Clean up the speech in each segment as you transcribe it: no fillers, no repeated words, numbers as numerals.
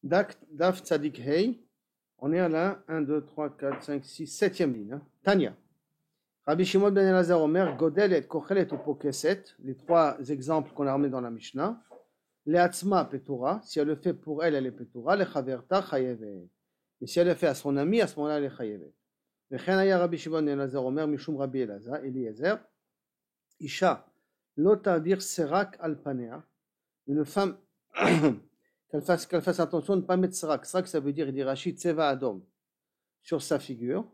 Daf Tzadik Hei, on est à la 1, 2, 3, 4, 5, 6, 7e ligne. Hein. Tanya. Rabbi Shimon ben Elazar Omer, Godel et Kochelet ou Pokeset, les trois exemples qu'on a ramenés dans la Mishnah. Le Atzma Petura, si elle le fait pour elle, elle est Petura. Le Chaverta Chayevet. Et si elle le fait à son ami, à ce moment-là, elle est Chayevet. Le Chenaya Rabbi Shimon ben Elazar Omer, Mishum Rabbi Eliezer, Isha, Lotadir Serak Alpanea, une femme. Qu'elle fasse attention de ne pas mettre sarak. Sarak, ça veut dire, il dit Rachid Tseva Adom, sur sa figure,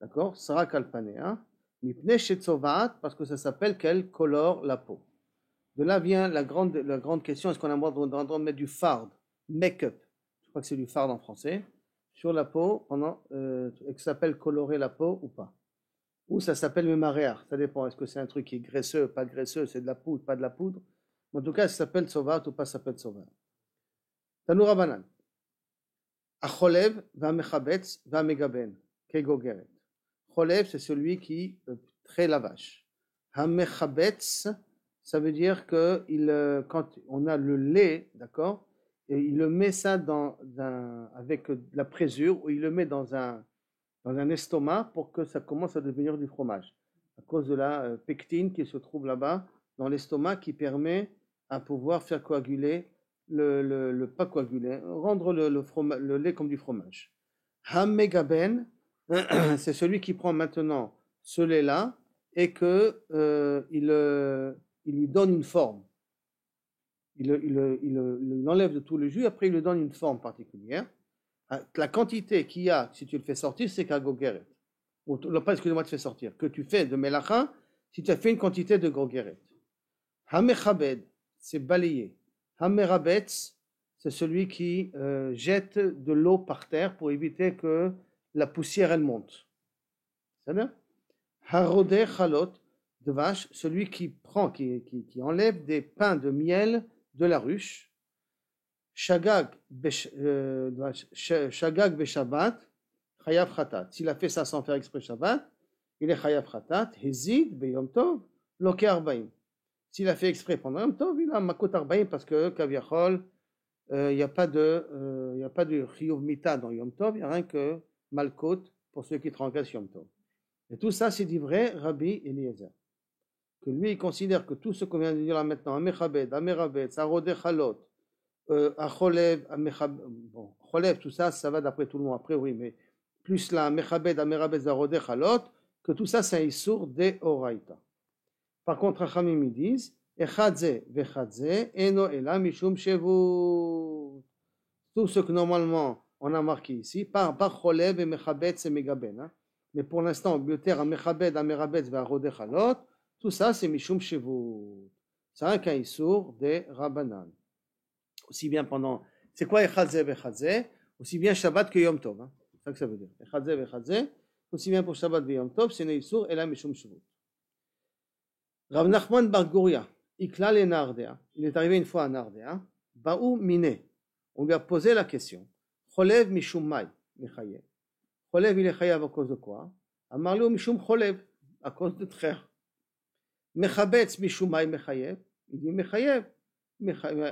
d'accord, sarak alpanea, mipne shetzovaat, parce que ça s'appelle qu'elle colore la peau. De là vient la grande question, est-ce qu'on a le droit de mettre du fard, make-up, je crois que c'est du fard en français, sur la peau, et que ça s'appelle colorer la peau ou pas. Ou ça s'appelle memaréar, ça dépend, est-ce que c'est un truc qui est graisseux, pas graisseux, c'est de la poudre, pas de la poudre. En tout cas, ça s'appelle tzovaat ou pas ça s'appelle tzovaat. Tanu Rabanan. Acholev va mechabetz va megaben. Kegogeret. Cholev, c'est celui qui traite la vache. Ha-mechabetz, ça veut dire que quand on a le lait, d'accord, et il le met ça avec de la présure, ou il le met dans un estomac pour que ça commence à devenir du fromage. À cause de la pectine qui se trouve là-bas, dans l'estomac, qui permet à pouvoir faire coaguler pas coaguler, rendre le lait comme du fromage. Hammegaben, c'est celui qui prend maintenant ce lait-là et que il lui donne une forme. Il enlève de tout le jus, après il lui donne une forme particulière. La quantité qu'il y a, si tu le fais sortir, c'est qu'à gogeret. Ou pas, excusez-moi, de faire sortir. Que tu fais de melacha, si tu as fait une quantité de gogeret. Hamechabed, c'est balayer. Hamerabetz, c'est celui qui jette de l'eau par terre pour éviter que la poussière elle monte. C'est bien? Harodeh chalot, de vache, celui qui prend, qui enlève des pains de miel de la ruche. Shagag beshabbat, chayav chatat. S'il a fait ça sans faire exprès Shabbat, il est chayav chatat. Hezid beyom tov, loke arbaim. S'il a fait exprès pendant Yom Tov, il a makot arbaim parce que kaviachol, il n'y a pas de chiyuv mita dans Yom Tov, il n'y a rien que malkot pour ceux qui transgressent Yom Tov. Et tout ça, c'est dit vrai Rabbi Eliezer. Que lui, il considère que tout ce qu'on vient de dire là maintenant, Amechabed, Amerabed, Sarodeh Chalot, Acholev, bon, Cholev, tout ça, ça va d'après tout le monde. Après, oui, mais plus là, Amechabed, Amerabed, Sarodeh Chalot, que tout ça, c'est un issour de Oraita. Par contre, Rachamim ils disent Echadze vechadze eno ela mishum shevut. Tout ce que normalement on a marqué ici, par cholev et mechabetz et megaben. Hein? Mais pour l'instant, biother a mechabed, a merabetz ve arodeh chalot, tout ça c'est mishum shevut. C'est un cas issour des Rabbanan. Aussi bien pendant. C'est quoi Echadze vechadze? Aussi bien Shabbat que Yom Tov. Hein? C'est ça que ça veut dire. Echadze vechadze, aussi bien pour Shabbat que Yom Tov, c'est un issour ela mishum shevut. Rav Nachman bar Guria, Iklal et Nardea, il est arrivé une fois à Nardea, Baou Mine, on lui a posé la question, Cholev Mishum Mai, Mechayev. Cholev il est chayav à cause de quoi? Amarlou Mishum Cholev, à cause de traire. Mechabetz Mishum Mai Mechayev, il dit Mechayev.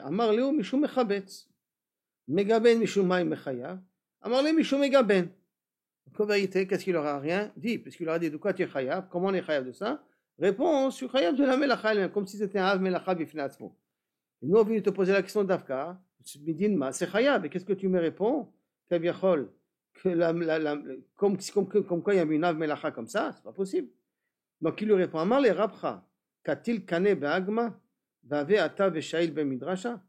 Amarlou Mishum Mechabetz. Megaben Mishum Mai Mechayev, Amarlou Mishum Megaben. En vérité, qu'est-ce qu'il leur a rien dit? Puisqu'il leur a dit de quoi tu es chayav, comment on est chayav de ça? Réponse, je suis chayav de la melacha elle-même, comme si c'était un av melacha bifnatzmo. Et nous, on vient te poser la question d'Afka, c'est chayav, et qu'est-ce que tu me réponds? Kaviachol, comme quoi il y a une av melacha comme ça, c'est pas possible. Donc il lui répond, Amar le rabcha, katil kane be'agma, vave ata ve'shail be'midrasha.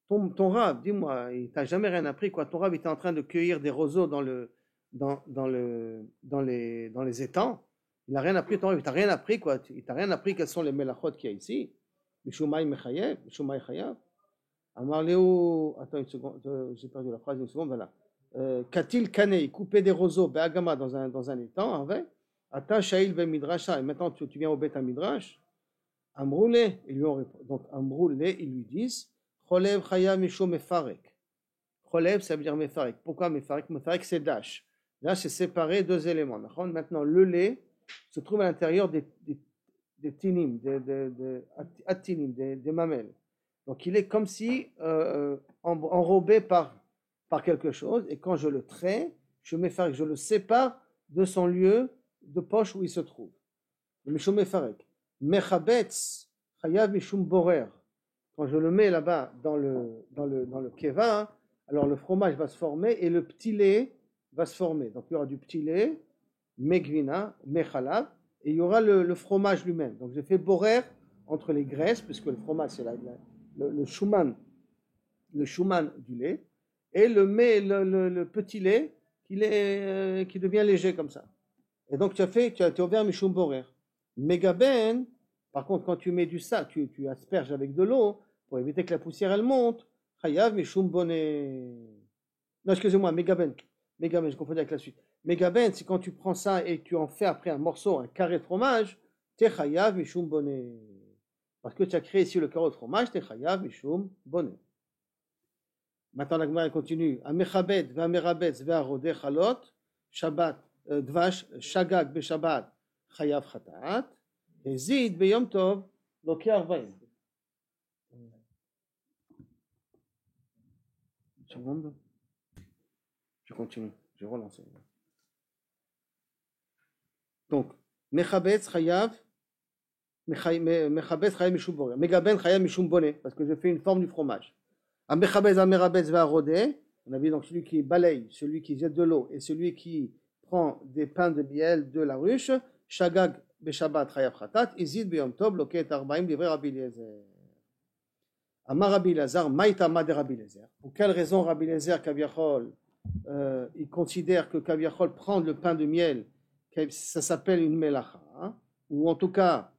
Ton rab, dis-moi, il t'a jamais rien appris, quoi? Ton rab était en train de cueillir des roseaux dans les étangs. Il n'a rien appris, il t'a rien appris quoi, il t'a rien appris quels sont les melachot qu'il y a ici. Mishumai mechayev, Mishumai chayav. Amar Léo, attends une seconde, j'ai perdu la phrase une seconde, voilà. Katil kane, il coupait des roseaux, be'agama dans un étang, avec. Ata shail ben midrasha, et maintenant tu viens au bet à midrash. Amroule, ils lui ont répondu. Donc Amroule, ils lui disent, Cholev chayav mishum mefarek. Cholev, ça veut dire mefarek. Pourquoi mefarek? Mefarek c'est dash. Dash c'est séparer deux éléments. Maintenant le lait se trouve à l'intérieur des tinim, des mamelles. Donc il est comme si enrobé par par quelque chose, et quand je le trais, je le sépare de son lieu de poche où il se trouve. Mishum mefarek. Mechabetz chayav mishum borer. Quand je le mets là-bas dans le keva, alors le fromage va se former et le petit lait va se former. Donc il y aura du petit lait, megvina, mechalav, et il y aura le fromage lui-même. Donc j'ai fait borer entre les graisses, puisque le fromage c'est le shuman du lait, et le petit lait qui devient léger comme ça. Et donc tu as ouvert mishum borer. Megaben, par contre, quand tu mets du ça, tu asperges avec de l'eau pour éviter que la poussière elle monte. Chayav mishum bonnet. Non, excusez-moi, Megaben, je confondais avec la suite. Megaben, c'est quand tu prends ça et tu en fais après un morceau, un carré de fromage, t'es chayav mishum bonnet. Parce que tu as créé ici le carreau de fromage, t'es chayav mishum bonnet. Maintenant, la Gemara continue. Amechabed, ve'amerabetz, ve'arodeh chalot, Shabbat, dvash, shagag beshabbat, chayav chatat, ezid beyom tov, loke 40. Une seconde. Je continue, je relance. Donc, mechabetz chayav, mechabetz chayav mishum borer. Megaben chayav mishum bonnet, parce que je fais une forme du fromage. Amechabetz, amerabetz, ve'arodeh, on a vu donc celui qui balaye, celui qui jette de l'eau et celui qui prend des pains de miel de la ruche, shagag beshabbat chayav chatat, izid beyom tov loket 40 livré Rabbi Eliezer. Amar Rabbi Eliezer, maïtama de Rabbi Eliezer. Pour quelle raison Rabbi Eliezer Kaviachol, il considère que Kaviachol prendre le pain de miel, ça s'appelle une melacha, hein, ou en tout cas,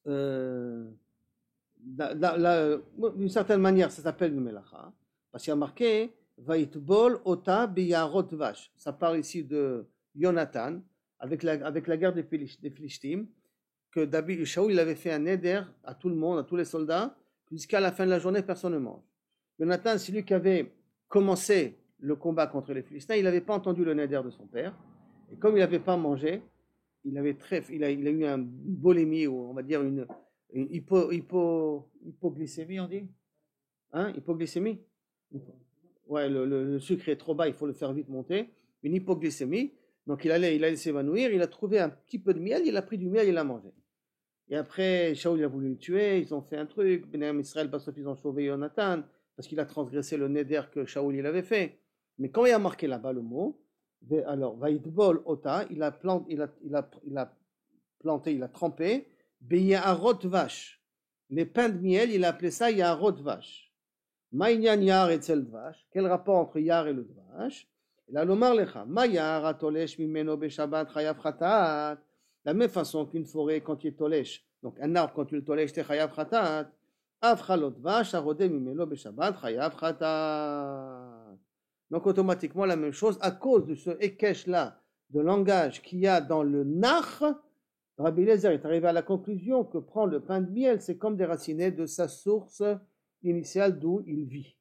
d'une certaine manière, ça s'appelle une melacha, parce qu'il y a marqué Vaitbol ota biyarot vash. Ça parle ici de Jonathan avec la guerre des Philistines, que David Shaoul il avait fait un neder à tout le monde, à tous les soldats, jusqu'à la fin de la journée personne ne mange. Jonathan, c'est lui qui avait commencé le combat contre les Philistins, il n'avait pas entendu le neder de son père, et comme il n'avait pas mangé, il a eu une bolémie, ou on va dire une hypoglycémie, on dit, hein, hypoglycémie. Ouais, le sucre est trop bas, il faut le faire vite monter. Une hypoglycémie. Donc il allait s'évanouir, il a trouvé un petit peu de miel, il a pris du miel, il l'a mangé. Et après, Shaoul a voulu le tuer, ils ont fait un truc, Benem Israël, ils ont sauvé Jonathan, parce qu'il a transgressé le neder que Shaoul il avait fait. Mais quand il a marqué là-bas le mot, alors, Vaïdbol Ota, il a planté, il a trempé, Beyarot vache. Les pains de miel, il a appelé ça Yarot vache. Maïnyan yar et tzel dvash. Quel rapport entre yar et le dvash? La lomar lecha. Mayar atolesh mimeno beshabbat chayav chatat. La même façon qu'une forêt quand tu tolesh, donc un arbre quand tu le tolesh, t'es chayav chatat. Av chalot dvash arodé mimeno beshabbat chayav chatat. Donc automatiquement la même chose à cause de ce ekesh là de langage qu'il y a dans le nach. Rabbi Eliezer est arrivé à la conclusion que prendre le pain de miel, c'est comme déraciner de sa source initiale d'où il vit.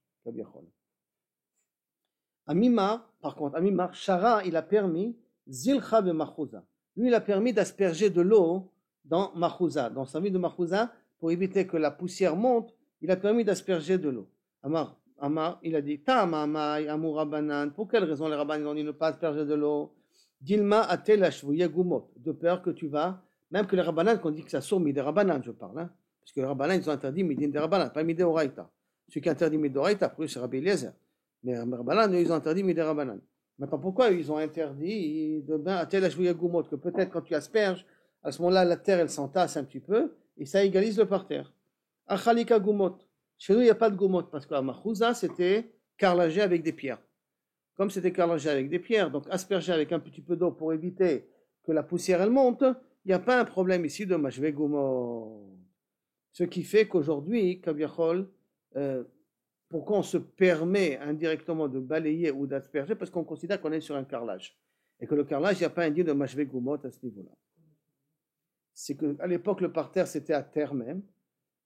Amimar, par contre, Shara, il a permis Zilcha de Machouza. Lui, il a permis d'asperger de l'eau dans Machouza, dans sa ville de Machouza, pour éviter que la poussière monte, il a permis d'asperger de l'eau. Amar, il a dit Ta'amamai, Amur Rabbanan. Pour quelle raison les rabbins ont dit ne pas asperger de l'eau? Dilma atelashvu yagumot, de peur que tu vas, même que les rabbanan, qu'on dit que ça sort des rabbanan, je parle, hein, parce que les rabbanan, ils ont interdit midin des rabbanan, pas midin oraita. Celui qui interdit midin oraita, pour eux, c'est Rabbi Eliezer. Mais les rabbanan, ils ont interdit midin rabbanan. Maintenant, pourquoi ils ont interdit de ben atelashvu yagumot, que peut-être quand tu asperges, à ce moment-là, la terre, elle s'entasse un petit peu, et ça égalise le parterre. Achalika gumot. Chez nous, il n'y a pas de gumot, parce que la machouza, c'était carrelagé avec des pierres. Comme c'était carrelagé avec des pierres, donc aspergé avec un petit peu d'eau pour éviter que la poussière elle monte, il n'y a pas un problème ici de mashve gumot. Ce qui fait qu'aujourd'hui, Kaviachol, pourquoi on se permet indirectement de balayer ou d'asperger? Parce qu'on considère qu'on est sur un carrelage. Et que le carrelage, il n'y a pas un dit de mashve gumot à ce niveau-là. C'est qu'à l'époque, le parterre, c'était à terre même.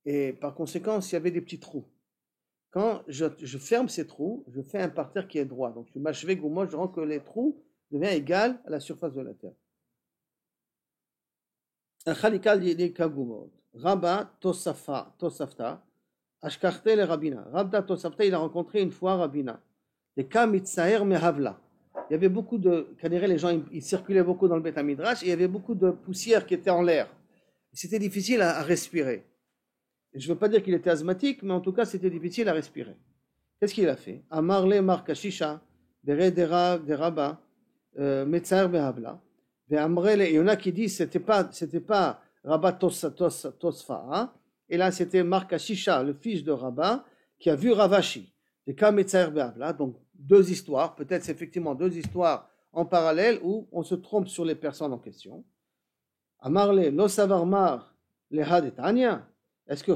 Et par conséquent, il y avait des petits trous. Quand je ferme ces trous, je fais un parterre qui est droit. Donc, je m'achève goumot, je rends que les trous deviennent égaux à la surface de la terre. Chalikal yedeka goumot. Rabba Tosafta, Ashkarte le Rabbina. Rabda Tosafta, il a rencontré une fois Rabbina. des cas mitzaer mehavla. Il y avait beaucoup de, les gens ils circulaient beaucoup dans le Beth Midrash et il y avait beaucoup de poussière qui était en l'air. C'était difficile à respirer. Et je ne veux pas dire qu'il était asthmatique, mais en tout cas c'était difficile à respirer. Qu'est-ce qu'il a fait? Amarle markashisha, beredera deraba, mitzaer mehavla. Il y en a qui disent c'était pas Rabba Tosfa'a, et là c'était Marc Ashisha, le fils de Rabba, qui a vu Ravashi, des cas Metzaer Be'avla, donc deux histoires, peut-être c'est effectivement deux histoires en parallèle où on se trompe sur les personnes en question. Amarle, lo savarmar lehad et Tanya, est-ce que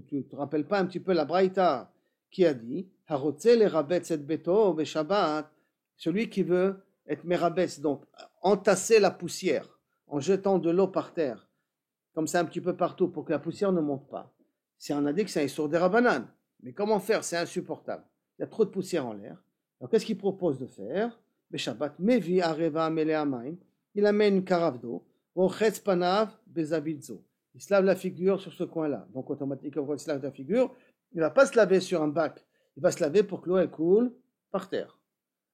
tu te rappelles pas un petit peu la Braïta qui a dit Harotze le rabetz et beto be Shabbat, celui qui veut être merabetz, donc entasser la poussière en jetant de l'eau par terre, comme ça un petit peu partout pour que la poussière ne monte pas. Si on a dit que c'est un issour des rabanan, mais comment faire? C'est insupportable. Il y a trop de poussière en l'air. Alors qu'est-ce qu'il propose de faire? Be Shabbat, mevi areva melea maim, il amène une carafe d'eau, rochetz panav bezavidzo. Il se lave la figure sur ce coin-là. Donc automatiquement, quand il se lave la figure, il ne va pas se laver sur un bac. Il va se laver pour que l'eau elle coule par terre.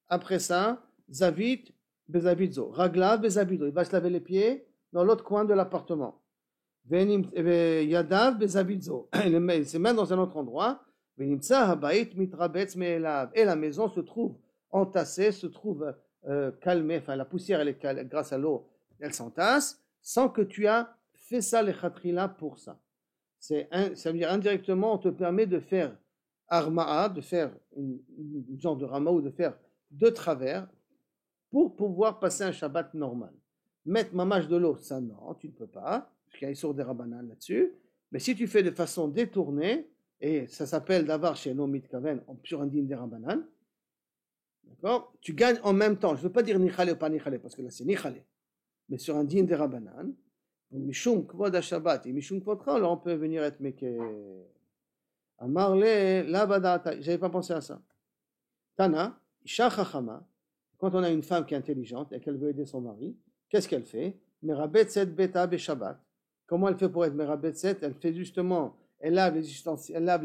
Après ça, zavit bezavidzo, ragla bezavidzo. Il va se laver les pieds dans l'autre coin de l'appartement. Yadav bezavidzo. Il met ses mains dans un autre endroit. Et la maison se trouve entassée, se trouve calmée. Enfin, la poussière, elle est grâce à l'eau, elle s'entasse, sans que tu aies fait ça les khatrila pour ça. Ça veut dire indirectement, on te permet de faire arma'a, de faire une genre de rama ou de faire de travers pour pouvoir passer un Shabbat normal. Mettre mamash de l'eau, ça non, tu ne peux pas, parce qu'il y a Issour des Rabbanan là-dessus. Mais si tu fais de façon détournée, et ça s'appelle d'avar chez No Mitkaven, sur un din des Rabbanan, d'accord, tu gagnes en même temps. Je ne veux pas dire nichale ou pas nichale, parce que là c'est nichale. Mais sur un din des Rabbanan, Mishum Kvod Shabbat et Mishum Kvodcha, alors on peut venir être meke. Amarle la badata, j'avais pas pensé à ça. Tana, Isha Chachama, quand on a une femme qui est intelligente et qu'elle veut aider son mari, qu'est-ce qu'elle fait? Merabet set beta be Shabbat. Comment elle fait pour être merabet set? Elle fait justement, elle lave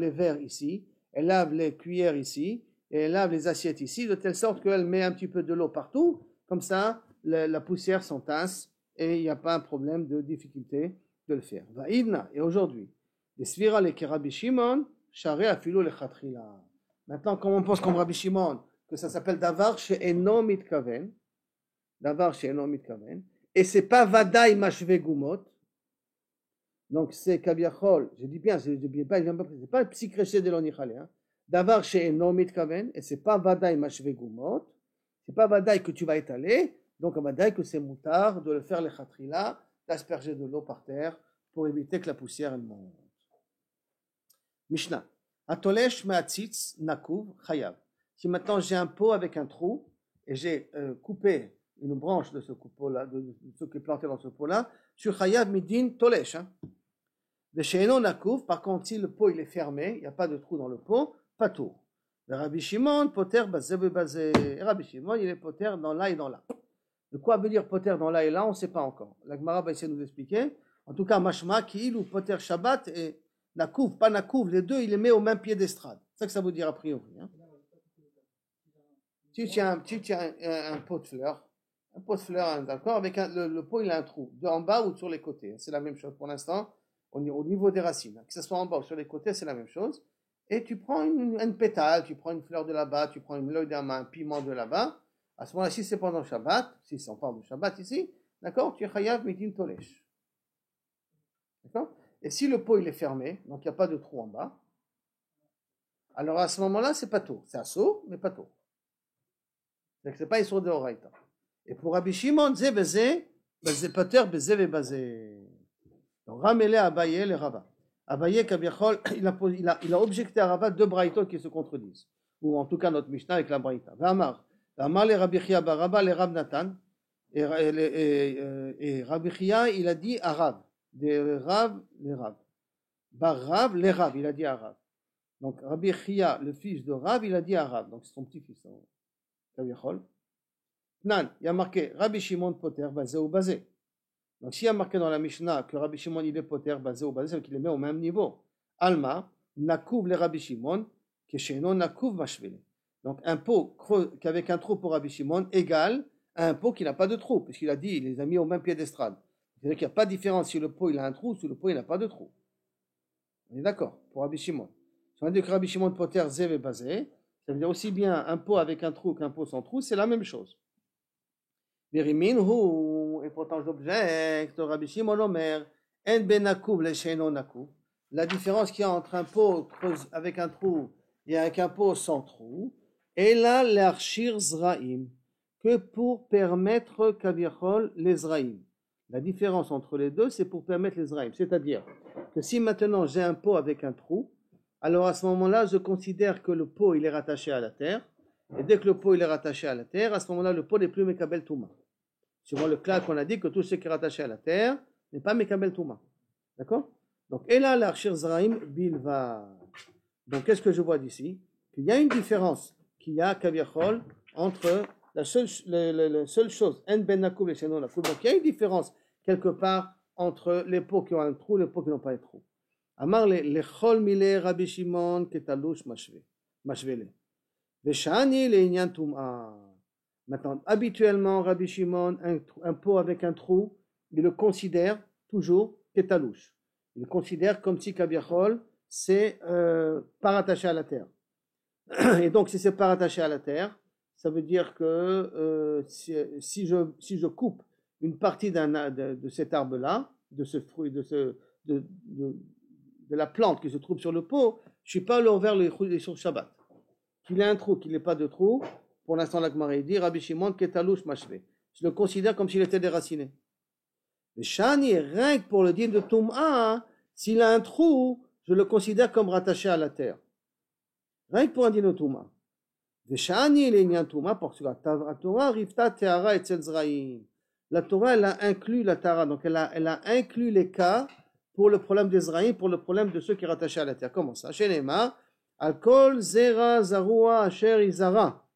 les verres ici, elle lave les cuillères ici, et elle lave les assiettes ici, de telle sorte qu'elle met un petit peu de l'eau partout, comme ça la poussière s'entasse et il n'y a pas un problème de difficulté de le faire. Vaïdna, et aujourd'hui, les svira les Rabbi Shimon, share afilo le chatrila. Maintenant, comme on pense comme Rabbi Shimon, que ça s'appelle davar she'eno mitkaven, davar she'eno mitkaven, et c'est pas vadaï mashve gumot, donc c'est kaviachol, je dis bien, c'est pas psychréché de l'onichale, hein. Davar she'eno mitkaven, et c'est pas vadaï mashve gumot, c'est pas vadaï que tu vas étaler, donc vadaï que c'est moutard de le faire les chatrila, d'asperger de l'eau par terre pour éviter que la poussière elle monte. Mishnah. Atolesh ma'atzitz nakuv chayav. Si maintenant j'ai un pot avec un trou et j'ai coupé une branche de ce pot-là, de ce qui est planté dans ce pot-là, sur chayav midin tolesh. De she'eno nakuv, par contre, si le pot il est fermé, il n'y a pas de trou dans le pot, pas tout. Le Rabbi Shimon poter bazé bazé. Rabbi Shimon il est poter dans là et dans là. De quoi veut dire poter dans là et là, on ne sait pas encore. La Gemara va essayer de nous expliquer. En tout cas, mashma ki ou poter Shabbat et nakouv, pas nakouv, les deux, il les met au même pied d'estrade. C'est ça que ça veut dire a priori. Hein. Tu tiens un pot de fleurs, d'accord, avec le pot, il a un trou, en bas ou sur les côtés. C'est la même chose pour l'instant, au niveau des racines. Que ce soit en bas ou sur les côtés, c'est la même chose. Et tu prends une pétale, tu prends une fleur de là-bas, tu prends un piment de là-bas. À ce moment-là, si c'est pendant Shabbat, si on parle de Shabbat ici, d'accord, tu es chayav midin tolesh. D'accord? Et si le pot il est fermé, donc il n'y a pas de trou en bas, alors à ce moment-là, c'est pas tout. C'est assaut, mais pas tout. C'est pas sur de Horaïta. Et pour Rabbi Shimon, zé bezé, bezé pater, bezé ve bazé. Donc ramele Abaye le Rava. Abaye Kabiachol, il a objecté à Rava deux braïtot qui se contredisent. Ou en tout cas notre Mishnah avec la braïta. V'amar. V'amar le Rabbi Chia bar Rabba le Rav Natan. Et Rabbi Chia, il a dit à Rav. De Rav, les Rav. Bar Rav, les Rav, il a dit à Rav. Donc Rabbi Chia, le fils de Rav, il a dit à Rav. Donc c'est son petit-fils. Kaviachol. Nan, il y a marqué Rabbi Shimon poter, bazé ou bazé. Donc s'il y a marqué dans la Mishnah que Rabbi Shimon il est poter, bazé ou bazé, c'est qu'il les met au même niveau. Alma, nakouv le Rabbi Shimon, que she'eno nakouv mashvele. Donc un pot creux qu'avec un trou pour Rabbi Shimon égale à un pot qui n'a pas de trou, puisqu'il a dit, il les a mis au même piédestal. C'est-à-dire qu'il n'y a pas de différence si le pot il a un trou ou si le pot il n'a pas de trou. On est d'accord, pour Rabbi Shimon. Si on dit que Rabbi Shimon poter zev et basé, ça veut dire aussi bien un pot avec un trou qu'un pot sans trou, c'est la même chose. Et pourtant j'objecte, Rabbi Shimon Omer, en ben nakoub le sheino nakoub. La différence qu'il y a entre un pot avec un trou et avec un pot sans trou, et là l'archir zraim, que pour permettre kaviachol les zraim. La différence entre les deux, c'est pour permettre les zraim. C'est-à-dire que si maintenant j'ai un pot avec un trou, alors à ce moment-là, je considère que le pot il est rattaché à la terre, et dès que le pot il est rattaché à la terre, à ce moment-là, le pot n'est plus Mekabel Touma. Suivant le cas qu'on a dit que tout ce qui est rattaché à la terre n'est pas Mekabel Touma. D'accord? Donc, et là, l'archir zraim bilva. Donc, qu'est-ce que je vois d'ici? Qu'il y a une différence, qu'il y a kaviachol entre la seule chose, en ben nakoub et shenon nakoub. Donc, il y a une différence quelque part entre les pots qui ont un trou et les pots qui n'ont pas un trou. Amar le chol mile Rabbi Shimon ketalush mashvele. Veshani le inyan tum'a. Maintenant, habituellement, Rabbi Shimon, un pot avec un trou, il le considère toujours ketalush. Il le considère comme si kaviachol, c'est pas rattaché à la terre. Et donc, si c'est pas rattaché à la terre, ça veut dire que si je coupe une partie de cet arbre-là, de ce fruit, de la plante qui se trouve sur le pot, je ne suis pas allé vers les sur Shabbat. Qu'il ait un trou, qu'il n'ait pas de trou, pour l'instant, la Gemara dit Rabbi Shimon ketalush mashve. Je le considère comme s'il était déraciné. Le shani, rien que pour le din de Tum'a, s'il a un trou, je le considère comme rattaché à la terre. Rien que pour un din de Tum'a. Le shani, il est inyan Tum'a, parce que la Torah rifta te'ara etzel zraim. La Torah, elle a inclus la Tara, donc elle a inclus les cas pour le problème des zraim, pour le problème de ceux qui sont rattachés à la terre. Comment ça? Shenema, al-kol zera zarua asher izara.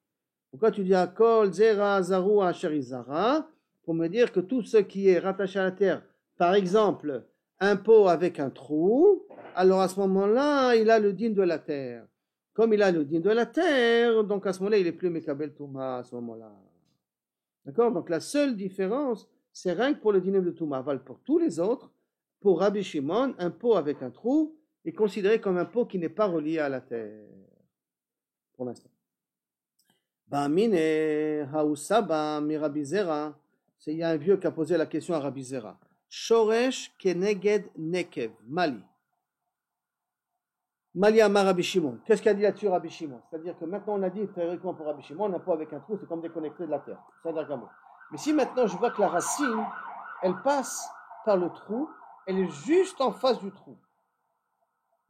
Pourquoi tu dis Akol, Zera, Zarua, Sherizara? Pour me dire que tout ce qui est rattaché à la terre, par exemple, un pot avec un trou, alors à ce moment-là, il a le din de la terre. Comme il a le din de la terre, donc à ce moment-là, il est plus Mekabel Touma à ce moment-là. D'accord? Donc la seule différence, c'est rien que pour le din de Touma. Pour tous les autres, pour Rabbi Shimon, un pot avec un trou est considéré comme un pot qui n'est pas relié à la terre. Pour l'instant. Bamine Hausaba mi Rabbi Zera, il y a un vieux qui a posé la question à Rabbi Zera. Shoresh keneged nekev, Mali. Mali amar Rabbi Shimon. Qu'est-ce qu'a dit là-dessus Rabbi Shimon? C'est-à-dire que maintenant on a dit théoriquement pour Rabbi Shimon, un pot avec un trou, c'est comme déconnecté de la terre. Mais si maintenant je vois que la racine, elle passe par le trou, elle est juste en face du trou.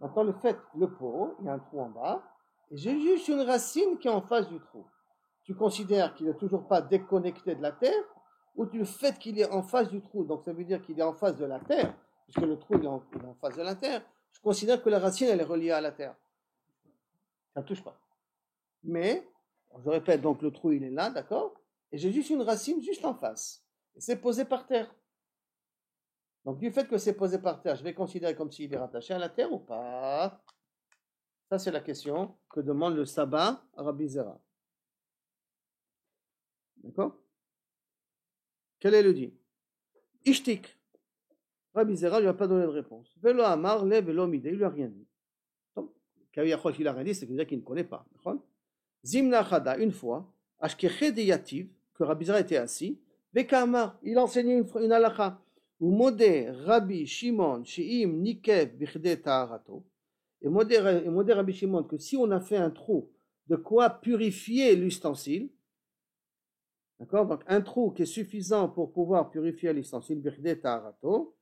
Maintenant le pot, il y a un trou en bas, et j'ai juste une racine qui est en face du trou. Tu considères qu'il n'est toujours pas déconnecté de la terre, ou le fait qu'il est en face du trou, donc ça veut dire qu'il est en face de la terre, puisque le trou il est en face de la terre, je considère que la racine elle est reliée à la terre. Ça ne touche pas. Mais, je répète, donc le trou il est là, d'accord? Et j'ai juste une racine juste en face. Et c'est posé par terre. Donc du fait que c'est posé par terre, je vais considérer comme s'il est rattaché à la terre ou pas? Ça c'est la question que demande le sabbat à Rabbi Zera. D'accord? Quel est le dit? Ishtik. Rabbi Zera lui a pas donné de réponse. Velo Amar, le velo midé, il lui a rien dit. Donc, quand il a rien dit, c'est qu'il ne connaît pas. Zimna Chada, une fois, Ashkeche de Yativ, que Rabbi Zera était assis, Veka Amar, il enseignait une halakha. Ou modé Rabbi Shimon, Sheim Nikev Bichde Taharato. Et modé Rabbi Shimon que si on a fait un trou, de quoi purifier l'ustensile. D'accord? Donc un trou qui est suffisant pour pouvoir purifier l'ustensile, birde ta'arato,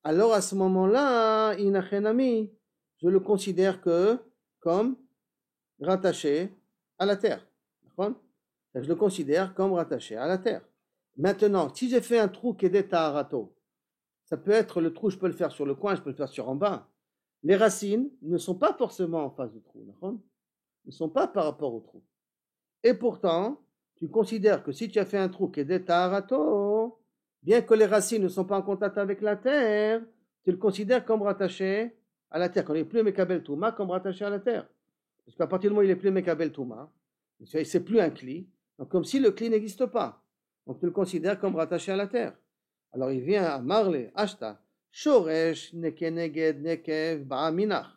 alors à ce moment-là, inachenami, je le considère que comme rattaché à la terre. D'accord? Je le considère comme rattaché à la terre. Maintenant, si j'ai fait un trou qui est des ta'arato, ça peut être le trou, je peux le faire sur le coin, je peux le faire sur en bas. Les racines ne sont pas forcément en face du trou, d'accord? Ne sont pas par rapport au trou. Et pourtant, tu considères que si tu as fait un trou qui est des taharato, bien que les racines ne sont pas en contact avec la terre, tu le considères comme rattaché à la terre. Quand il n'est plus Mekabel Touma, comme rattaché à la terre. Parce qu'à partir du moment où il est plus Mekabel Touma, C'est plus un cli. Donc, comme si le cli n'existe pas. Donc, tu le considères comme rattaché à la terre. Alors, il vient à Marle, Ashta, Shoresh, Nekeneged, Nekev, Ba'aminach,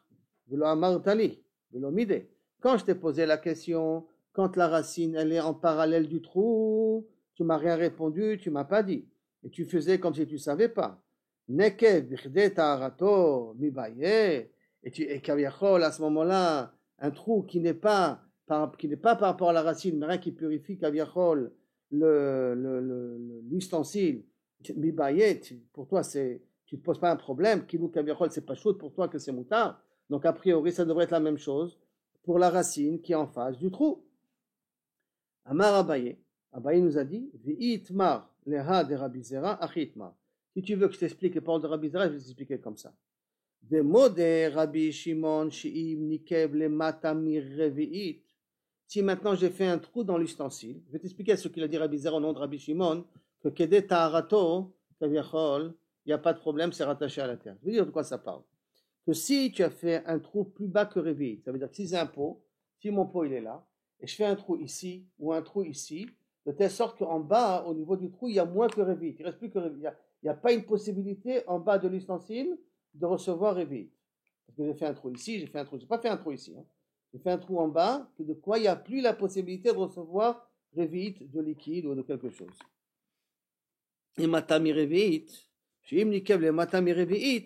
Velo Amartali, Velo Mide. Quand je t'ai posé la question, quand la racine, elle est en parallèle du trou, tu m'as rien répondu, tu m'as pas dit. Et tu faisais comme si tu savais pas. Nekev, Bichde, Ta'arato, Mibaye. Et Kaviachol, à ce moment-là, un trou qui n'est pas par rapport à la racine, mais rien qui purifie Kaviachol, l'ustensile, Mibayet, pour toi, tu ne te poses pas un problème. Kilou Kaviachol, c'est pas chaud pour toi que c'est moutard. Donc, a priori, ça devrait être la même chose pour la racine qui est en face du trou. Amar Abaye, Abaye nous a dit, V'itmar leha de Rabbi Zera, achitmar. Si tu veux que je t'explique les paroles de Rabbi Zera, je vais t'expliquer comme ça. De mode Rabbi Shimon, Shi'im, Nikev, le Matami Revi'it. Si maintenant j'ai fait un trou dans l'ustensile, je vais t'expliquer ce qu'il a dit Rabbi Zera au nom de Rabbi Shimon, que Kede Ta'arato, Kaviachol, il n'y a pas de problème, c'est rattaché à la terre. Je veux dire de quoi ça parle. Que si tu as fait un trou plus bas que Revi'it, ça veut dire que si j'ai un pot, si mon pot il est là, et je fais un trou ici, ou un trou ici, de telle sorte qu'en bas, au niveau du trou, il y a moins que Revi'it. Il ne reste plus que Revi'it. Il n'y a pas une possibilité en bas de l'ustensile de recevoir Revi'it. Parce que j'ai fait un trou ici, j'ai fait un trou, j'ai pas fait un trou ici. Hein. J'ai fait un trou en bas, de quoi il n'y a plus la possibilité de recevoir Revi'it de liquide ou de quelque chose. Et Matami Revi'it,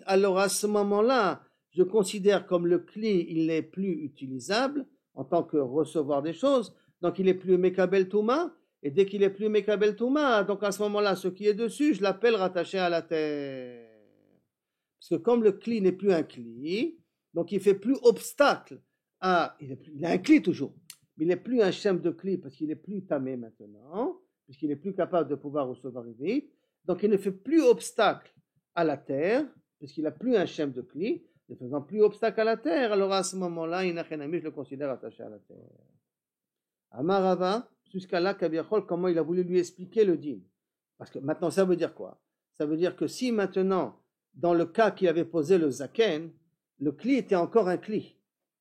alors à ce moment-là, je considère comme le cli, il n'est plus utilisable en tant que recevoir des choses, donc il est plus Mekabel Touma, et dès qu'il est plus Mekabel Touma, donc à ce moment-là, ce qui est dessus, je l'appelle rattaché à la terre. Parce que comme le cli n'est plus un cli, donc il fait plus obstacle à, il a un cli toujours, mais il n'est plus un shem de cli parce qu'il est plus tamé maintenant, puisqu'il est plus capable de pouvoir recevoir Revi'it. Donc il ne fait plus obstacle à la terre, puisqu'il n'a plus un shem de cli, ne faisant plus obstacle à la terre, alors à ce moment-là, je le considère attaché à la terre. Amarava, jusqu'à là, Kabiachol, comment il a voulu lui expliquer le din. Parce que maintenant, ça veut dire quoi? Ça veut dire que si maintenant, dans le cas qu'il avait posé le zaken, le cli était encore un cli.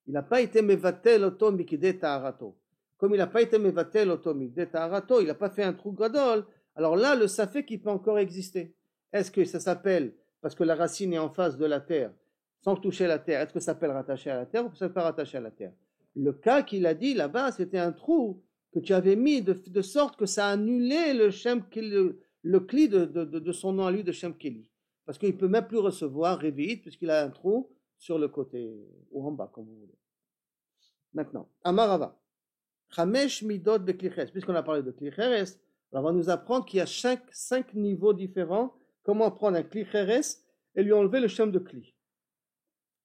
Il n'a pas été mevatel oto mikide ta'arato. Comme il n'a pas été mevatel oto mikide ta'arato, il n'a pas fait un trou gadol, alors là, le safek qui peut encore exister. Est-ce que ça s'appelle, parce que la racine est en face de la terre, sans toucher la terre, est-ce que ça s'appelle rattaché à la terre ou ça s'appelle rattaché à la terre? Le cas qu'il a dit là-bas, c'était un trou que tu avais mis de sorte que ça annulait le Shem, le cli de son nom à lui de Shem Keli. Parce qu'il ne peut même plus recevoir Revi'it puisqu'il a un trou sur le côté ou en bas, comme vous voulez. Maintenant, Amarava. Chamesh midot beklicheres. Puisqu'on a parlé de klicheres, on va nous apprendre qu'il y a cinq niveaux différents. Comment prendre un klicheres et lui enlever le Shem de Kli.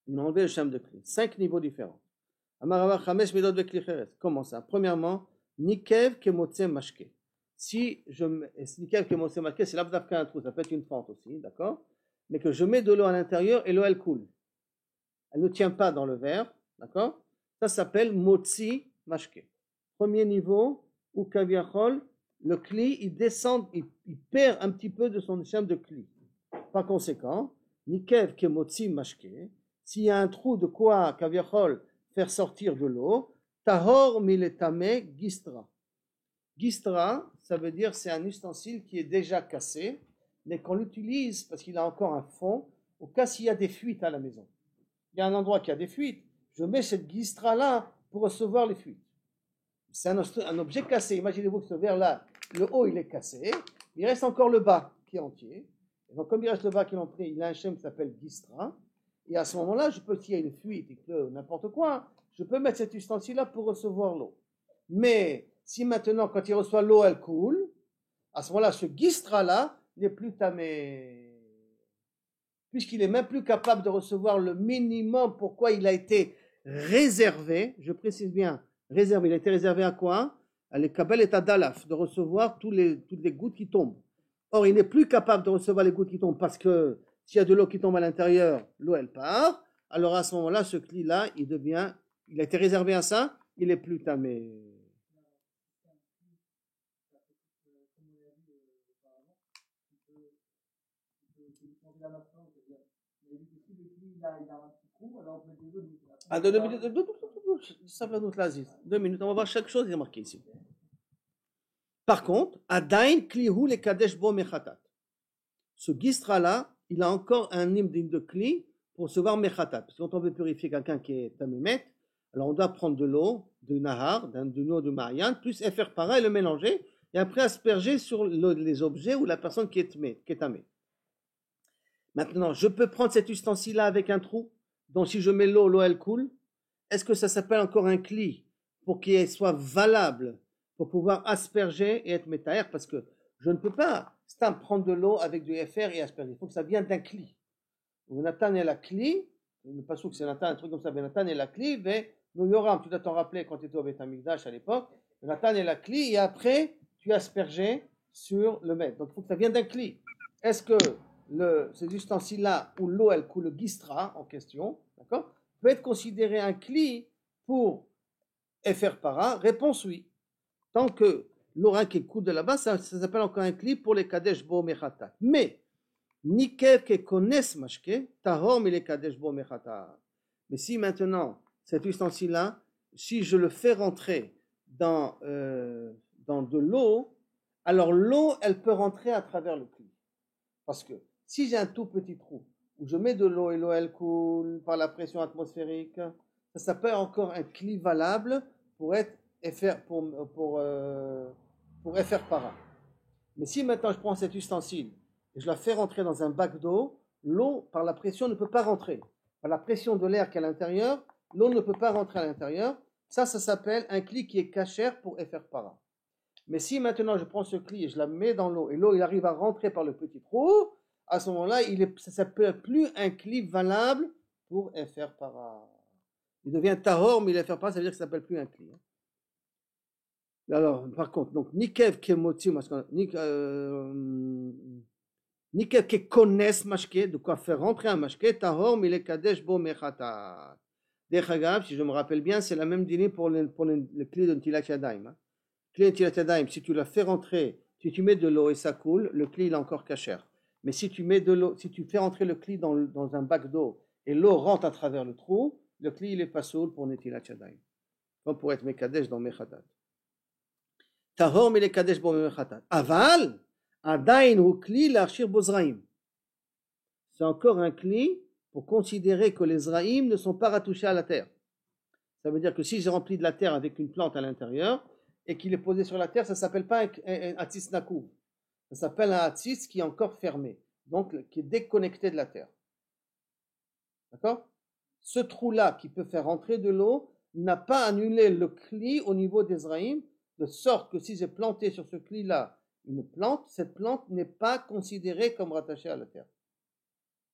Il a enlevé le Shem de Kli. 5 niveaux différents. Amarava chamesh midot beklicheres. Comment ça? Premièrement, Nikev kemotse mashke. Si je Nikev kemotse mashke, c'est l'abdafka un trou, ça peut être une fente aussi, d'accord? Mais que je mets de l'eau à l'intérieur et l'eau elle coule. Elle ne tient pas dans le verre, d'accord? Ça s'appelle motzi mashke. Premier niveau, où kaviachol, le kli, il descend, il perd un petit peu de son shem de kli. Par conséquent, Nikev kemotzi mashke, s'il y a un trou de quoi kaviachol faire sortir de l'eau, tahor miletame gistra. Gistra, ça veut dire c'est un ustensile qui est déjà cassé, mais qu'on l'utilise parce qu'il a encore un fond, au cas s'il y a des fuites à la maison. Il y a un endroit qui a des fuites, je mets cette gistra-là pour recevoir les fuites. C'est un objet cassé. Imaginez-vous que ce verre-là, le haut il est cassé, il reste encore le bas qui est entier. Et donc comme il reste le bas qui est entier, il a un shem qui s'appelle gistra. Et à ce moment-là, je peux, s'il y a une fuite, il pleut, n'importe quoi, je peux mettre cet ustensile-là pour recevoir l'eau. Mais si maintenant, quand il reçoit l'eau, elle coule, à ce moment-là, ce gistra-là n'est plus tamé. Puisqu'il n'est même plus capable de recevoir le minimum pourquoi il a été réservé, je précise bien, réservé, il a été réservé à quoi? À l'écabel et à dalaf, de recevoir toutes les gouttes qui tombent. Or, il n'est plus capable de recevoir les gouttes qui tombent parce que s'il y a de l'eau qui tombe à l'intérieur, l'eau elle part. Alors à ce moment-là, ce cli-là, il a été réservé à ça, il est plus tamé. Ah, 2 minutes, 2 minutes, on va voir chaque chose, il est marqué ici. Par contre, Adain klihu le kadesh bo mechatat. Ce gistra-là, il a encore un hymne de kli pour recevoir mechatat. Parce que quand on veut purifier quelqu'un qui est tamémet, alors on doit prendre de l'eau, de nahar, de l'eau de Marianne, plus faire para et le mélanger, et après asperger sur les objets ou la personne qui est tamée. Maintenant, je peux prendre cet ustensile-là avec un trou, donc si je mets l'eau, l'eau elle coule. Est-ce que ça s'appelle encore un kli pour qu'il soit valable, pour pouvoir asperger et être métaère? Parce que je ne peux pas prendre de l'eau avec du FR et asperger. Il faut que ça vienne d'un kli. Nathan et la kli, le passouk c'est Nathan, un truc comme ça, Nathan et la kli, mais nous Yoram, tu dois t'en rappeler quand tu étais au Beth Amikdash à l'époque, Nathan et la kli, et après tu aspergeais sur le maître. Donc il faut que ça vienne d'un kli. Est-ce que ces ustensiles-là où l'eau elle coule, le gistra en question, d'accord, peut être considéré un kli pour faire para? Réponse oui. Tant que l'eau qui coule de là-bas, ça s'appelle encore un kli pour les kadesh bo mechatat. Mais Nikev ke kones mashke, tahor mi le kadesh bo mechatat. Mais si maintenant cet ustensile-là, si je le fais rentrer dans de l'eau, alors l'eau elle peut rentrer à travers le kli. Parce que si j'ai un tout petit trou où je mets de l'eau et l'eau elle coule par la pression atmosphérique, ça s'appelle encore un kli valable pour être pour faire para. Mais si maintenant je prends cet ustensile et je la fais rentrer dans un bac d'eau, l'eau par la pression ne peut pas rentrer. Par la pression de l'air qui est à l'intérieur, l'eau ne peut pas rentrer à l'intérieur. Ça s'appelle un kli qui est cachère pour faire para. Mais si maintenant je prends ce kli et je la mets dans l'eau et l'eau il arrive à rentrer par le petit trou, à ce moment-là, ça ne s'appelle plus un kli valable pour faire para. Il devient tahor, mais il faire para, ça veut dire que ça ne s'appelle plus un kli. Alors, par contre, donc, Nikev kemoti, Nikev ke kones mashke, de quoi faire rentrer un mashke, tahor, mais les kadesh bo mechata. Dechagav, si je me rappelle bien, c'est la même dîner pour le kli de Ntilat Yadayim. Kli de Ntilat Yadayim, si tu la fais rentrer, si tu mets de l'eau et ça coule, le kli il est encore cachère. Mais si tu mets de l'eau, si tu fais rentrer le kli dans un bac d'eau et l'eau rentre à travers le trou, le kli il est pas soul pour Ntilat Yadayim. Comme pour être mekadesh dans mechatat. Tahor mi le kadesh bo mechatat. Aval, adain hu kli l'archir bozraim. C'est encore un kli pour considérer que les zraïm ne sont pas rattouchés à la terre. Ça veut dire que si j'ai rempli de la terre avec une plante à l'intérieur et qu'il est posé sur la terre, ça ne s'appelle pas un atis nakou. Ça s'appelle un atis qui est encore fermé, donc qui est déconnecté de la terre. D'accord? Ce trou-là qui peut faire rentrer de l'eau n'a pas annulé le kli au niveau des zraïm, de sorte que si j'ai planté sur ce kli-là une plante, cette plante n'est pas considérée comme rattachée à la terre.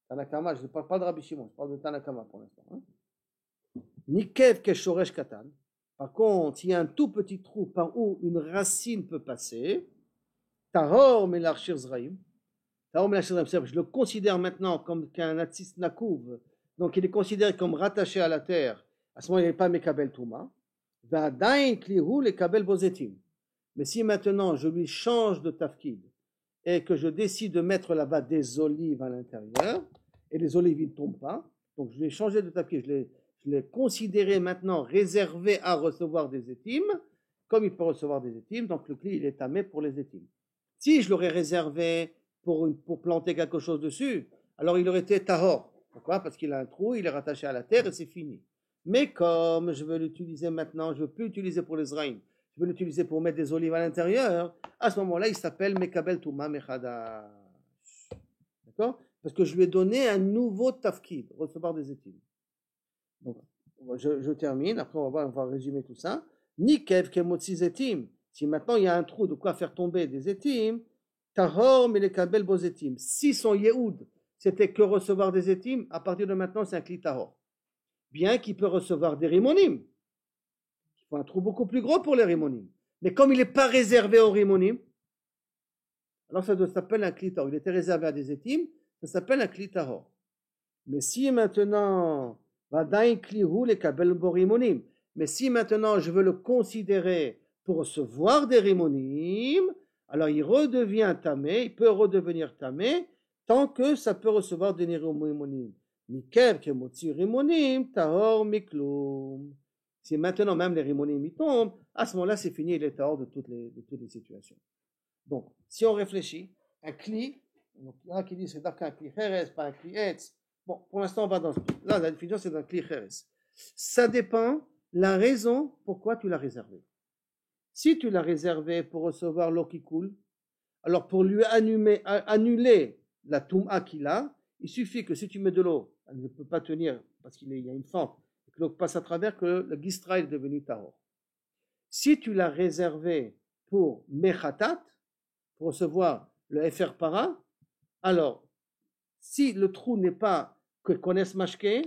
Tanakama, je ne parle pas de Rabbi Shimon, je parle de Tanakama pour l'instant. Nikev keshoresh katan. Par contre, il y a un tout petit trou par où une racine peut passer. Tahor melarchir zraim. Tahor melarchir zraim, je le considère maintenant comme qu'un atis nakouv. Donc il est considéré comme rattaché à la terre. À ce moment, il n'est pas mekabel touma. Va'adain klihu le kabel bozetim. Mais si maintenant je lui change de tafkid et que je décide de mettre là-bas des olives à l'intérieur, et les olives ne tombent pas, donc je l'ai changé de tafkid, je l'ai considéré maintenant réservé à recevoir des étimes, comme il peut recevoir des étimes, donc le kli il est tamé pour les étimes. Si je l'aurais réservé pour planter quelque chose dessus, alors il aurait été tahor. Pourquoi? Parce qu'il a un trou, il est rattaché à la terre et c'est fini. Mais comme je veux l'utiliser maintenant, je ne veux plus l'utiliser pour les zraïm, je veux l'utiliser pour mettre des olives à l'intérieur, à ce moment-là, il s'appelle Mekabel Touma Mechadash. D'accord? Parce que je lui ai donné un nouveau tafkid, recevoir des étimes. Donc, je termine, après on va résumer tout ça. Nikev kemotzi zetim. Si maintenant il y a un trou de quoi faire tomber des étimes, tahor melekabel bozetim. Si son yehoud, c'était que recevoir des étimes, à partir de maintenant, c'est un kli tahor. Bien qu'il peut recevoir des rimonim. Il faut un trou beaucoup plus gros pour les rimonim. Mais comme il n'est pas réservé aux rimonim, alors ça s'appelle un kli tahor. Il était réservé à des étimes, ça s'appelle un kli tahor. Mais si maintenant, mais si maintenant je veux le considérer pour recevoir des rimonim, alors il redevient tamé, il peut redevenir tamé, tant que ça peut recevoir des rimonim. Nikel kemotzi rimonim tahor miklum. Si maintenant même les rimonim y tombent, à ce moment-là c'est fini, il est tahor de toutes les situations. Donc, si on réfléchit, un cli, donc il y en a qui disent c'est d'accord un cli cheres, pas un cli etz. Bon, pour l'instant on va dans là la définition c'est un cli cheres. Ça dépend la raison pourquoi tu l'as réservé. Si tu l'as réservé pour recevoir l'eau qui coule, alors pour lui annuler la touma qu'il a, il suffit que si tu mets de l'eau, elle ne peut pas tenir parce qu'il y a une fente, et que l'eau passe à travers, que le gistra est devenu tahor. Si tu l'as réservé pour mechatat, pour recevoir le FR para, alors si le trou n'est pas que connaisse mashke,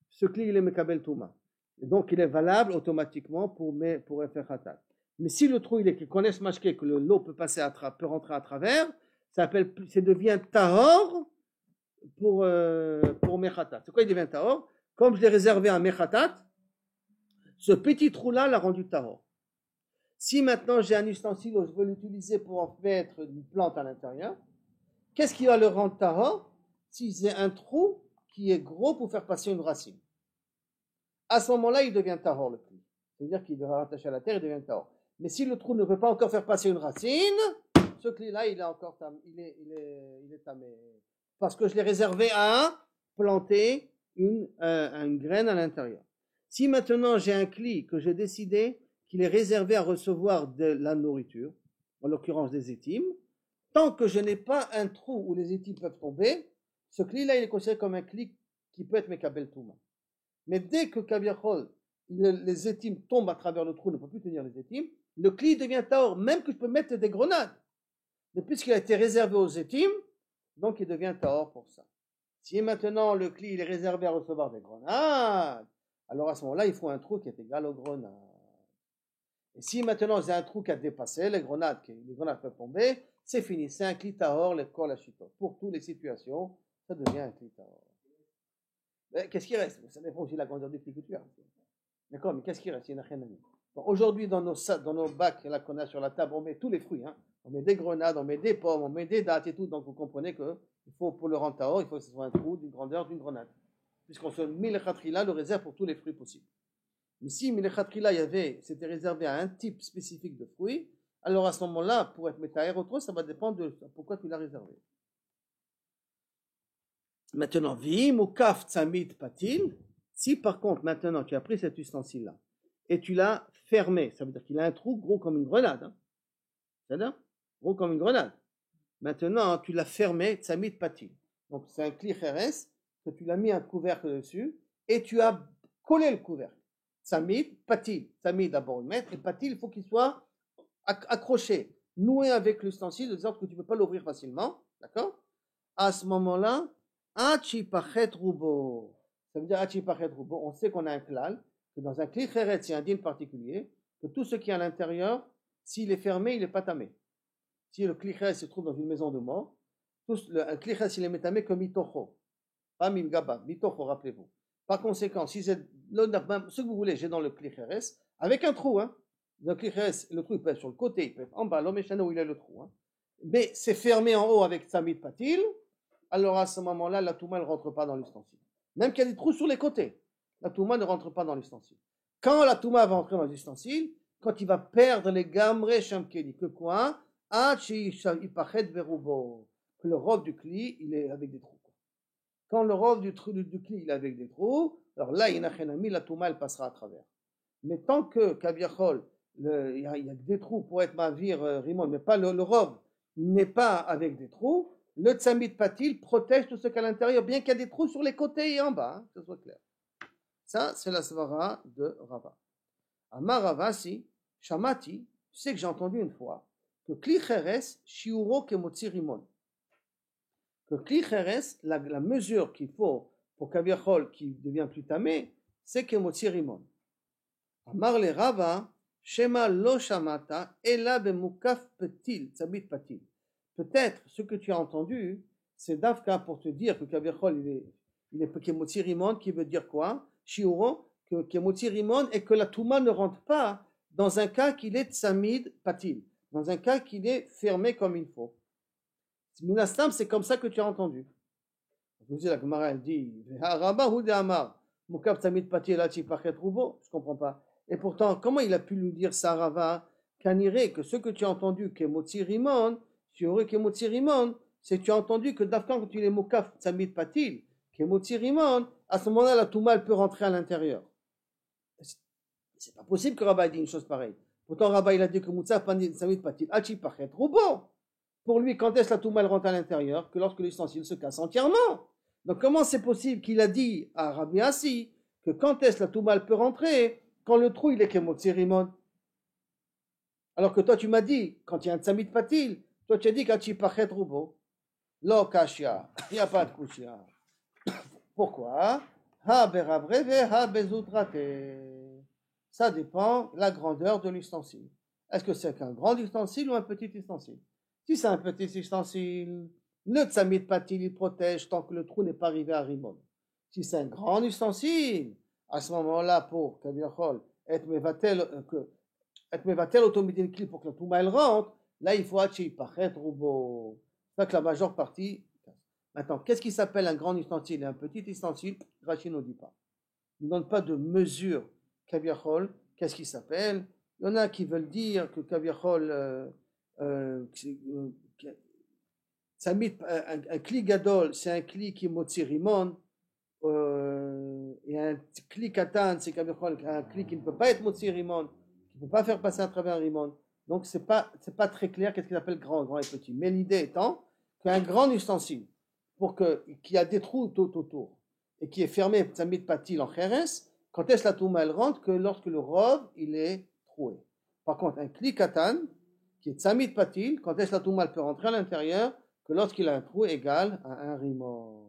ce cli il est mekabel touma. Et donc il est valable automatiquement pour FR hatat. Mais si le trou il est que connaisse mashke, que l'eau peut peut rentrer à travers, ça devient tahor pour mechatat. C'est quoi il devient tahor? Comme je l'ai réservé à mechatat, ce petit trou là l'a rendu tahor. Si maintenant j'ai un ustensile où je veux l'utiliser pour en mettre une plante à l'intérieur, qu'est-ce qui va le rendre tahor? Si j'ai un trou qui est gros pour faire passer une racine. À ce moment-là, il devient tahor le cli. C'est-à-dire qu'il devra rattacher à la terre, il devient tahor. Mais si le trou ne peut pas encore faire passer une racine, ce cli-là, il est encore il est tamé. Parce que je l'ai réservé à planter une graine à l'intérieur. Si maintenant j'ai un cli que j'ai décidé qu'il est réservé à recevoir de la nourriture, en l'occurrence des étimes, tant que je n'ai pas un trou où les étimes peuvent tomber, ce cli-là, il est considéré comme un cli qui peut être mekabel touma. Mais dès que kaviachol, les étimes tombent à travers le trou, ne peut plus tenir les étimes, le cli devient tahor, même que je peux mettre des grenades. Mais puisqu'il a été réservé aux étimes, donc il devient tahor pour ça. Si maintenant le cli il est réservé à recevoir des grenades, alors à ce moment-là, il faut un trou qui est égal aux grenades. Et si maintenant j'ai un trou qui a dépassé, les grenades peuvent tomber, c'est fini, c'est un cli tahor, le kol hashito. Pour toutes les situations, ça devient un cli tahor. Qu'est-ce qui reste? Ça dépend aussi de la grandeur du cli que tu as. D'accord, mais qu'est-ce qui reste? Il n'y en a rien à dire. Aujourd'hui, dans nos bacs là, qu'on a sur la table, on met tous les fruits. Hein. On met des grenades, on met des pommes, on met des dattes et tout. Donc vous comprenez que pour le rendre tahor, il faut que ce soit un trou d'une grandeur d'une grenade. Puisqu'on se milchatrila le réserve pour tous les fruits possibles. Mais si milchatrila c'était réservé à un type spécifique de fruits, alors à ce moment-là, pour être métaher autre, ça va dépendre de pourquoi tu l'as réservé. Maintenant, vim ou kaf tzamid patil. Si par contre, maintenant, tu as pris cet ustensile-là et tu l'as fermé, ça veut dire qu'il a un trou gros comme une grenade. Hein. C'est-à-dire gros comme une grenade. Maintenant, tu l'as fermé, tzamid patil. Donc, c'est un cli cheres que tu l'as mis un couvercle dessus et tu as collé le couvercle. Tzamid, patil. Tzamid d'abord le mettre et patil, il faut qu'il soit accroché, noué avec l'ustensile de sorte que tu ne peux pas l'ouvrir facilement. D'accord? À ce moment-là, achipachet rubo. Ça veut dire achipachet rubo. On sait qu'on a un klal, que dans un cli cheres, il y a un din particulier, que tout ce qui est à l'intérieur, s'il est fermé, il n'est pas tamé. Si le cli cheres se trouve dans une maison de mort, un cli cheres, il est métamé comme mitocho. Pas milgaba, mitocho, rappelez-vous. Par conséquent, si c'est ce que vous voulez, j'ai dans le cli cheres, avec un trou, hein. Le cli cheres, le trou il peut être sur le côté, il peut être en bas, l'homme où il est le trou. Hein. Mais c'est fermé en haut avec tzamid patil, alors à ce moment-là, la touma ne rentre pas dans l'ustensile. Même qu'il y a des trous sur les côtés, la touma ne rentre pas dans l'ustensile. Quand la touma va entrer dans l'ustensile, quand il va perdre les gamre shamkeli, que quoi? Que le robe du cli, il est avec des trous. Quand le robe du cli, il est avec des trous, alors là, la touma, elle passera à travers. Mais tant que kaviachol, il y a des trous pour être mavir rimon, mais pas le robe n'est pas avec des trous, le tzamid patil protège tout ce qu'à l'intérieur, bien qu'il y ait des trous sur les côtés et en bas, hein, que ce soit clair. Ça, c'est la svara de Rava. Amar Ravasi, Shamati, tu sais que j'ai entendu une fois, que Kli Cheres, Shiuro Kemotzi Rimon. Que Kli Cheres, la mesure qu'il faut pour Kaviachol qui devient plus tamé, c'est Kemotzi Rimon. Amar le Rava, Shema lo Shamata, Ela Bemukaf Patil, Tzamid Patil. Peut-être ce que tu as entendu, c'est Dafka pour te dire que Kaviachol, il est Kemotzi Rimon, qui veut dire quoi? Shiuro, que Kemotzi Rimon, et que la Touma ne rentre pas dans un cas qu'il est Tzamid Patil, dans un cas qu'il est fermé comme il faut. Minastam, c'est comme ça que tu as entendu. Vous savez, la Gemara, elle dit, Rabba ou de Amar, Moukab Tamid Pati Lachi Pachet Roubo, je comprends pas. Et pourtant, comment il a pu lui dire ça, Rava, Kanire, que ce que tu as entendu, Kemotzi Rimon, tu aurais Kemotzi Rimon, c'est que tu as entendu que d'Afkan, quand tu es Moukab Tamid Patil, Kemotzi Rimon, à ce moment-là, la Touma, elle peut rentrer à l'intérieur. C'est pas possible que Rabba ait dit une chose pareille. Pourtant, Rabba, il a dit que Moukab Tamid Patil, Lachi Pachet Roubo. Pour lui, quand est-ce la Touma, elle rentre à l'intérieur? Que lorsque l'ustensile se casse entièrement. Donc comment c'est possible qu'il a dit à Rabbi Assi que quand est-ce la Touma peut rentrer quand le trou il est Kemotzi Rimon? Alors que toi tu m'as dit, quand il y a un Tzamid Patil, toi tu as dit qu'Achi Pachet Roubo. Lo Kashia, il n'y a pas de Kushia. Pourquoi? Ha Berabreve, ha Bezutrate. Ça dépend de la grandeur de l'ustensile. Est-ce que c'est un grand ustensile ou un petit ustensile? Si c'est un petit ustensile, le Tzamid Patil, il protège tant que le trou n'est pas arrivé à Rimon. Si c'est un grand ustensile, à ce moment-là, pour Kaviachol, et mevatel automidin kli pour que la Touma elle rentre, là il faut Hachi Pachet Roubo. C'est ça que la majeure partie. Maintenant, qu'est-ce qui s'appelle un grand ustensile et un petit ustensile? Rachid ne dit pas. Il ne donne pas de mesure. Kaviachol, qu'est-ce qui s'appelle? Il y en a qui veulent dire que Kaviachol. Un kli gadol, c'est un kli qui est motzi rimon, et un kli katan, c'est un kli qui ne peut pas être motzi rimon, qui ne peut pas faire passer à travers un rimon. Donc c'est pas très clair qu'est-ce qu'il appelle grand et petit. Mais l'idée étant qu'un grand ustensile, qui a des trous tout autour et qui est fermé, tzamid patil en cheres, quand est-ce la touma elle rentre? Que lorsque le rov il est troué. Par contre, un kli katan qui est tzamid patil, quand est-ce la touma peut rentrer à l'intérieur? Que lorsqu'il a un trou égal à un rimon.